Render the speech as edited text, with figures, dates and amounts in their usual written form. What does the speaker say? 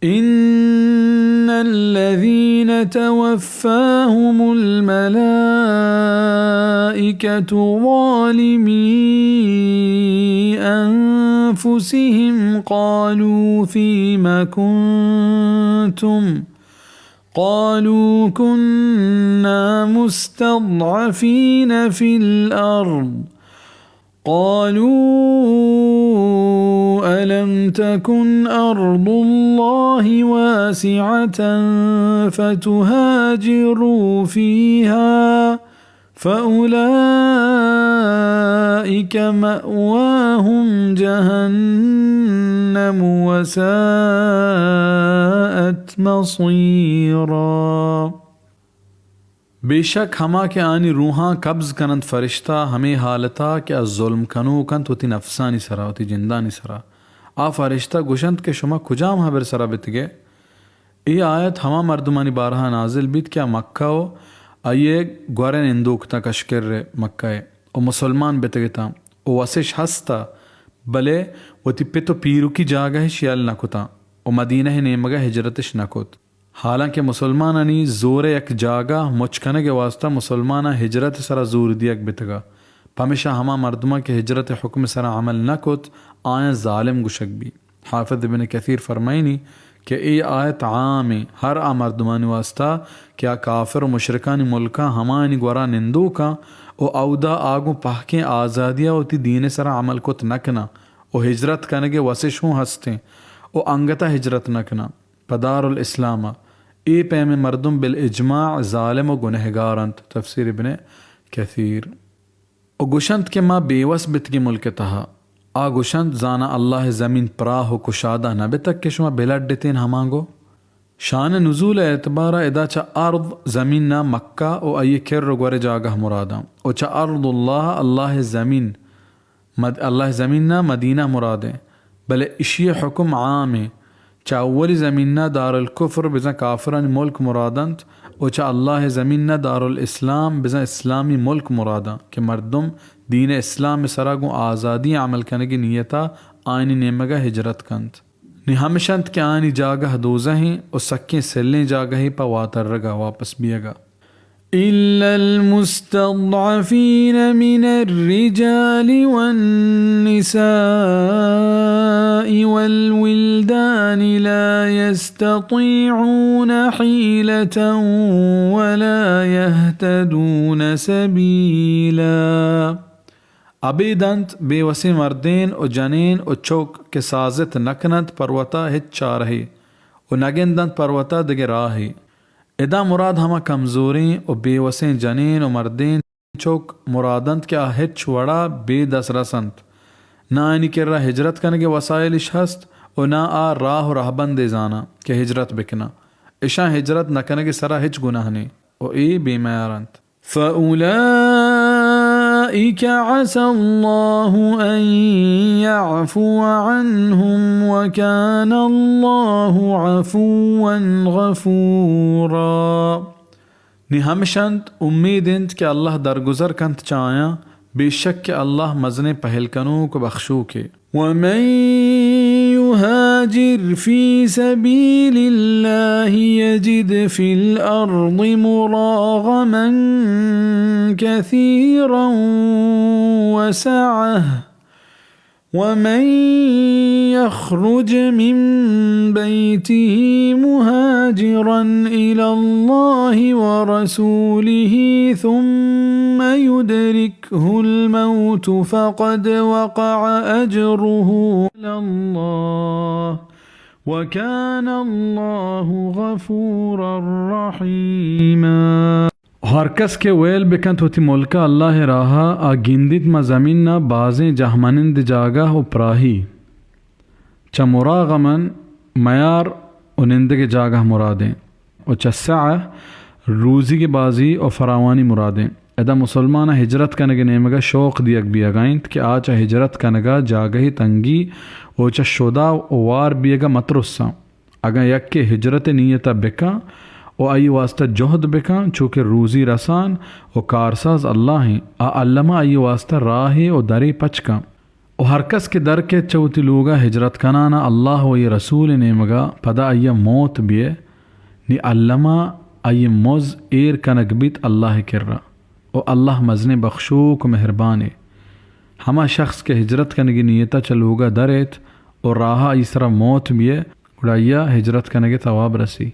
إن الذين توفاهم الملائكة ظالمي أنفسهم قالوا فيم كنتم قالوا كنا مستضعفين في الأرض قالوا ألم تكن أرض الله واسعة فتهاجروا فيها فأولئك مأواهم جهنم وساءت مصيرا बेशक हमा के आनी रूहां कब्ज कनंत फरिश्ता हमें हालता के जुल्म कनो कंत होती नफसानी सरा होती जिंदानी सरा आ फरिश्ता गुशंत के शुमा खुजाम हबर सरा बितगे ये आयत हमा मर्दमानी बारहा नाजिल बीत क्या मक्का हो आइए ग्वारन इंदुकता कशकर मक्का ओ मुसलमान बितगता ओ वसिश हस्ता भले वो तिप्पे तो पीरू की जागा है शियाल नकुता ओ मदीना है नेमगा हिजरतिश नकुत हालांकि मुसलमानी जोर एक जागा मुचकने के वास्ता मुसलमाना हिजरत सरा जोर दिया बितगा हमेशा हमा मर्दमा के हिजरत हुक्म सरा अमल न कुत आया जालिम गुशक भी हाफिज इब्न कसीर फरमाइनी कि ये आयत आम हर आ मर्दमानी वास्ता क्या काफिर मुशरकानी मुल्का हमानी ग्वरा निंदू का ओ औदा आगू पहके आज़ादिया होती दीन सरा अमल कुत नकना ओ हिजरत कने के वसिश हूँ हंसते ओ अंगता हिजरत नकना पदारुल इस्लामा ए पैम मर्दुम बिल इजमा ज़ालिम व गुनहगारंत तफसीर इब्न कसीर ओ गुशंत के माँ बेवस बितगी मुल्क तहा आ गुशंत जाना अल्लाह ज़मीन प्राह कुशादा नबे तक के शुमा बिलड देतेन हमांगो शान नुज़ूल एतबारा इदा चा अर्द ज़मीन ना मक्का ओ अये किर ग्वरे जागह मुरादा ओ चा अर्दुल्लाह अल्लाह ज़मीन ना मदीना मुरादे भले इशी हुक्म आम है चा अवली ज़मीन दारुल कुफ्र बिज़ा काफरन मुल्क मुरादंत ओ चा अल्लाह ज़मीन दारुल इस्लाम बिज़ा इस्लामी मुल्क मुरादा के मर्दुम दीन इस्लाम में सरागु आज़ादी अमल करने की नियता आयनी नेमगा हिजरत कंत नि हमेशंत के आनी जागह दोज़ा ही और सक्के सेल्ले जागह ही पा वातर रगा वापस बियगा إلا المستضعفين من الرجال والنساء والولدان لا يستطيعون حيلة ولا يهتدون سبيلا अबीदंत बेवसी मर्देन और जनीन और चौक के साजित नकनत परवता हित चारही और नगेंदंत परवता दिगे राही इदा मुराद हमा कमज़ोरी और बेवसें जनीन और मर्देन चौक मुरादंत क्या हित छुड़ा बेदस रसंत ना आनी कर रहा हिजरत करने के वसाइल हस्त और ना आ राह और रहबंद जाना के हिजरत बिकना इशा हिजरत न करने के सरा हिच गुनाहने और ए बेमयारंत فأولئك عسى الله أن يعفو عنهم وكان الله عفوا غفورا निहमशंत उम्मीदेंत के अल्लाह दरगुजर कंत चाया बेशक के अल्लाह मजने पहल कनू को बख्शू के वमन युहाजिर फी सबीलिल्लाहि यजिद फिल अर्दि मुरागमन कसीरन वसअह वमन यख्रुज मिन बैतिही मुहाजिरन इलल्लाहि व रसूलिही थुम्मा युदरिकहुल मौत फक़द वक़अ अजरुहु अलल्लाह व कान अल्लाहु गफूरर रहीमा हर कस के वेल बेकंत होती मुल्का अल्लाह राहा आ गिंदित मा ज़मीन ना बाज़ें जहमनिंद जागा हो प्राही च मुरागमन मयार उनिंद के जागा मुरादें और चस्सा रूज़ी के बाजी और फरावानी मुरादें एदा मुसलमान हिजरत करने के नेमगा शौक़ दियक बियागाइंत कि आचा हिजरत करनेगा जागही तंगी और च शुदा वार बियगा मतरुस्सा अगर यक के हिजरत नीयता बेका और आई वास्ता जोहद बेका चूँकि रूज़ी रसान और कारसाज अल्लाह हैं आ अल्लामा आई वास्ता राह और दरे पचका और हर कस के दर के चौथी लोगा हिजरत कनाना अल्लाह व ये रसूल ने मगा पदा अय्या मौत बिये नि अल्लमा अय्य मोज एर कनक बित अल्लाह किर्रा और अल्लाह मजने बख्शो को मेहरबान हमा शख्स के हिजरत करने की नीयता चलोगा दरेत और राहा इसरा मौत बिये उड़ाइया हिजरत करने के तवाब रसी